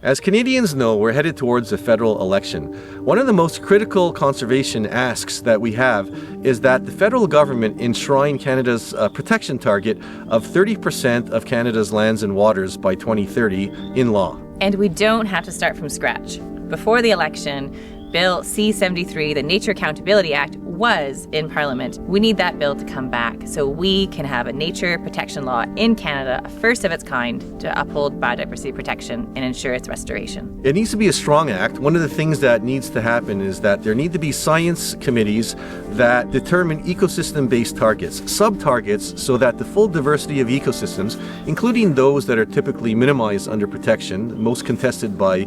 As Canadians know, we're headed towards a federal election. One of the most critical conservation asks that we have is that the federal government enshrine Canada's protection target of 30% of Canada's lands and waters by 2030 in law. And we don't have to start from scratch. Before the election, Bill C-73, the Nature Accountability Act, was in Parliament. We need that bill to come back so we can have a nature protection law in Canada, a first of its kind, to uphold biodiversity protection and ensure its restoration. It needs to be a strong act. One of the things that needs to happen is that there need to be science committees that determine ecosystem-based targets, sub-targets, so that the full diversity of ecosystems, including those that are typically minimized under protection, most contested by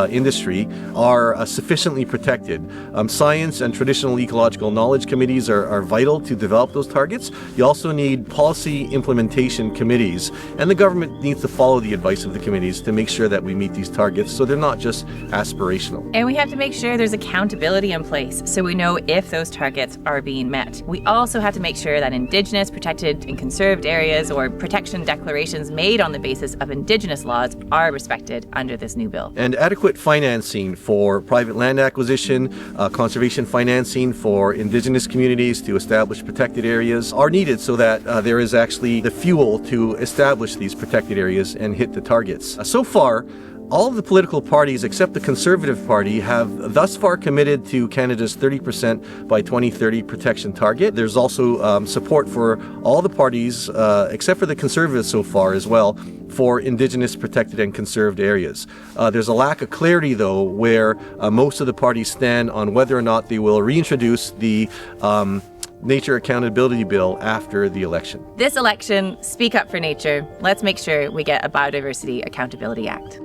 industry, are sufficiently protected. Science and traditional ecological knowledge committees are vital to develop those targets. You also need policy implementation committees, and the government needs to follow the advice of the committees to make sure that we meet these targets so they're not just aspirational. And we have to make sure there's accountability in place so we know if those targets are being met. We also have to make sure that Indigenous, protected and conserved areas or protection declarations made on the basis of Indigenous laws are respected under this new bill. And adequate financing for private land acquisition, conservation financing for Indigenous communities to establish protected areas are needed so that there is actually the fuel to establish these protected areas and hit the targets. So far, all of the political parties except the Conservative Party have thus far committed to Canada's 30% by 2030 protection target. There's also support for all the parties, except for the Conservatives so far as well, for Indigenous protected and conserved areas. There's a lack of clarity, though, where most of the parties stand on whether or not they will reintroduce the Nature Accountability Bill after the election. This election, speak up for nature. Let's make sure we get a Biodiversity Accountability Act.